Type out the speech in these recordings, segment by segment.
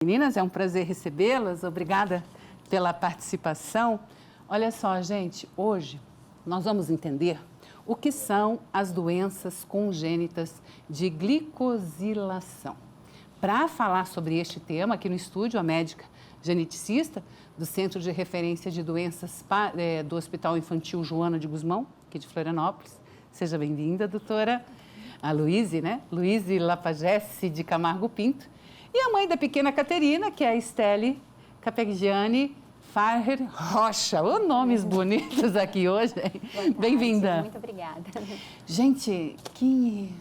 Meninas, é um prazer recebê-las, obrigada pela participação. Olha só, gente, hoje nós vamos entender o que são as doenças congênitas de glicosilação. Para falar sobre este tema, aqui no estúdio, a médica geneticista do Centro de Referência de Doenças do Hospital Infantil Joana de Guzmão, aqui de Florianópolis. Seja bem-vinda, doutora. A Luíse, né? Luíse Lapagesse de Camargo Pinto. E a mãe da pequena Caterina, que é a Estelle Capegiani Farrer Rocha. Ô, nomes bonitos aqui hoje. Bem-vinda. Muito obrigada. Gente, que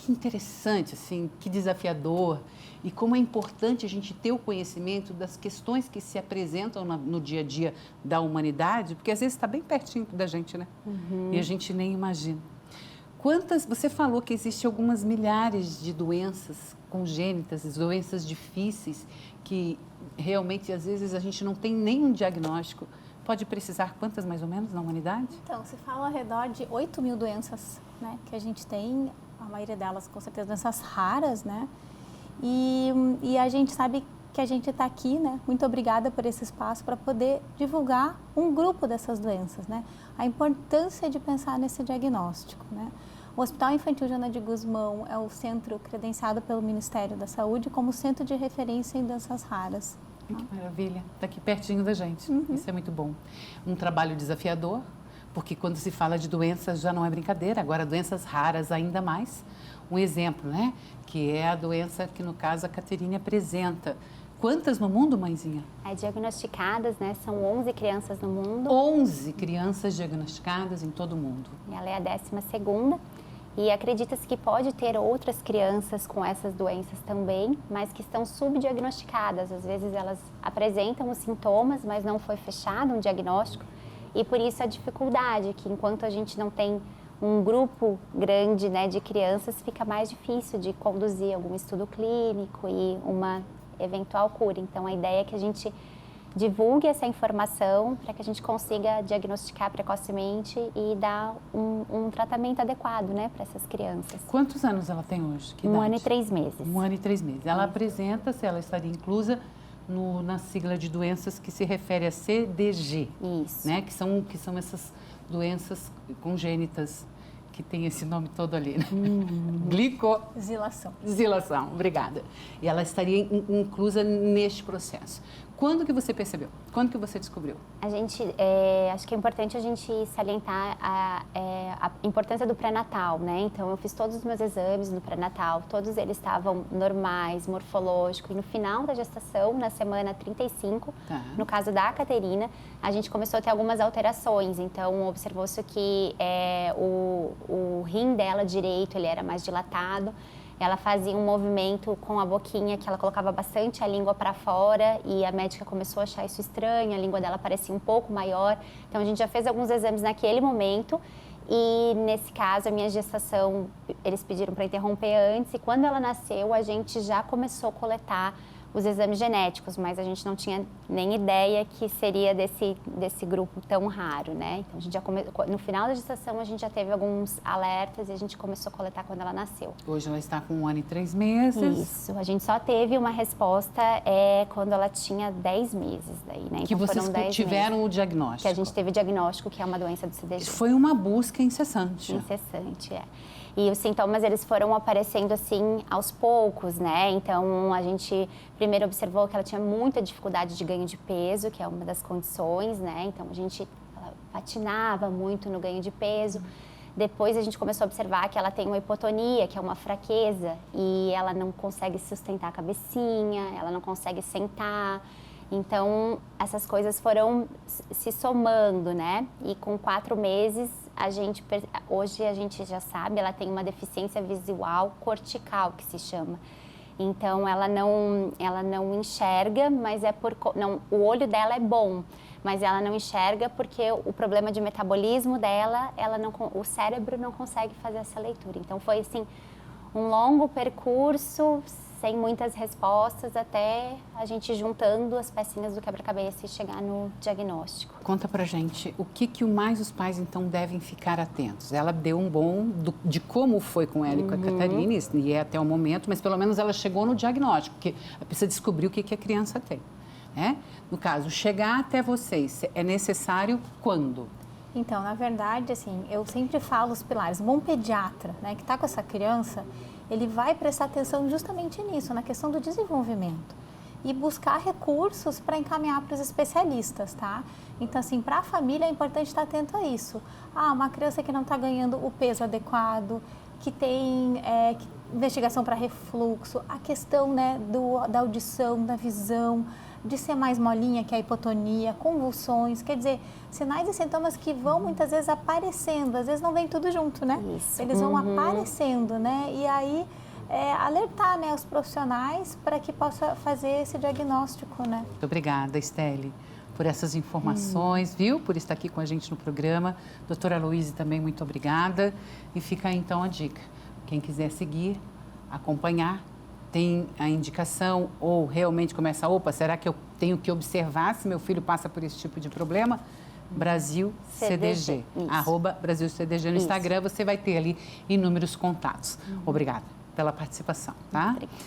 interessante, assim, que desafiador. E como é importante a gente ter o conhecimento das questões que se apresentam no dia a dia da humanidade, porque às vezes está bem pertinho da gente, né? E a gente nem imagina. Você falou que existem algumas milhares de doenças congênitas, doenças difíceis, que realmente, às vezes, a gente não tem nenhum diagnóstico. Pode precisar quantas, mais ou menos, na humanidade? Então, se fala ao redor de 8 mil doenças, né, que a gente tem, a maioria delas, com certeza, doenças raras, né? E a gente sabe que a gente está aqui, né? Muito obrigada por esse espaço para poder divulgar um grupo dessas doenças, né? A importância de pensar nesse diagnóstico, né? O Hospital Infantil Joana de Guzmão é o centro credenciado pelo Ministério da Saúde como centro de referência em doenças raras. Que maravilha, está aqui pertinho da gente, isso é muito bom. Um trabalho desafiador, porque quando se fala de doenças já não é brincadeira, agora doenças raras ainda mais. Um exemplo, né, que é a doença que no caso a Caterine apresenta. Quantas no mundo, mãezinha? Diagnosticadas, né, são 11 crianças no mundo. 11 crianças diagnosticadas em todo o mundo. Ela é a 12ª. E acredita-se que pode ter outras crianças com essas doenças também, mas que estão subdiagnosticadas. Às vezes elas apresentam os sintomas, mas não foi fechado um diagnóstico. E por isso a dificuldade, que enquanto a gente não tem um grupo grande, né, de crianças, fica mais difícil de conduzir algum estudo clínico e uma eventual cura. Então a ideia é que a gente divulgue essa informação para que a gente consiga diagnosticar precocemente e dar um tratamento adequado, né, para essas crianças. Quantos anos ela tem hoje? Que 1 idade? ano e 3 meses. 1 ano e 3 meses. Ela apresenta-se, ela estaria inclusa na sigla de doenças que se refere a CDG. Isso. Né? Que são essas doenças congênitas que tem esse nome todo ali, né? Glicosilação, obrigada. E ela estaria inclusa neste processo. Quando que você percebeu? Quando que você descobriu? A gente, acho que é importante a gente salientar a importância do pré-natal, né? Então, eu fiz todos os meus exames no pré-natal, todos eles estavam normais, morfológico, e no final da gestação, na semana 35, no caso da Caterina, a gente começou a ter algumas alterações. Então, observou-se que o rim dela direito, ele era mais dilatado. Ela fazia um movimento com a boquinha que ela colocava bastante a língua para fora e a médica começou a achar isso estranho, a língua dela parecia um pouco maior. Então, a gente já fez alguns exames naquele momento e, nesse caso, a minha gestação, eles pediram para interromper antes e quando ela nasceu, a gente já começou a coletar os exames genéticos, mas a gente não tinha nem ideia que seria desse grupo tão raro, né? Então, a gente já no final da gestação, a gente já teve alguns alertas e a gente começou a coletar quando ela nasceu. Hoje ela está com 1 ano e 3 meses. Isso, a gente só teve uma resposta quando ela tinha 10 meses daí, né? Que então, vocês tiveram meses, o diagnóstico. que a gente teve o diagnóstico, que é uma doença do CDG. Foi uma busca incessante. Incessante, E os sintomas, eles foram aparecendo assim aos poucos, né? Então, a gente primeiro observou que ela tinha muita dificuldade de ganho de peso, que é uma das condições, né? Então, ela patinava muito no ganho de peso. Depois, a gente começou a observar que ela tem uma hipotonia, que é uma fraqueza, e ela não consegue sustentar a cabecinha, ela não consegue sentar. Então, essas coisas foram se somando, né? E com 4 meses, hoje a gente já sabe, ela tem uma deficiência visual cortical, que se chama. Então, ela não enxerga, mas o olho dela é bom, mas ela não enxerga porque o problema de metabolismo dela, o cérebro não consegue fazer essa leitura. Então, foi assim, um longo percurso sem muitas respostas, até a gente juntando as pecinhas do quebra-cabeça e chegar no diagnóstico. Conta pra gente, o que mais os pais, então, devem ficar atentos? Ela deu um bom de como foi com ela e com a Catarina, e é até o momento, mas pelo menos ela chegou no diagnóstico, porque ela precisa descobrir o que a criança tem. Né? No caso, chegar até vocês, é necessário quando? Então, na verdade, assim, eu sempre falo os pilares. Um bom pediatra, né, que está com essa criança, ele vai prestar atenção justamente nisso, na questão do desenvolvimento. E buscar recursos para encaminhar para os especialistas, tá? Então, assim, para a família é importante estar atento a isso. Uma criança que não está ganhando o peso adequado, que tem investigação para refluxo, a questão, né, da audição, da visão, de ser mais molinha, que é a hipotonia, convulsões, quer dizer, sinais e sintomas que vão muitas vezes aparecendo, às vezes não vem tudo junto, né? Isso. Eles vão aparecendo, né? E aí, alertar, né, os profissionais para que possa fazer esse diagnóstico, né? Muito obrigada, Estelle, por essas informações, viu? Por estar aqui com a gente no programa. Doutora Aloíse, também muito obrigada. E fica aí, então, a dica. Quem quiser seguir, acompanhar, tem a indicação ou realmente começa, será que eu tenho que observar se meu filho passa por esse tipo de problema? Brasil CDG, @Brasil CDG no Instagram, você vai ter ali inúmeros contatos. Obrigada pela participação, tá? Obrigada.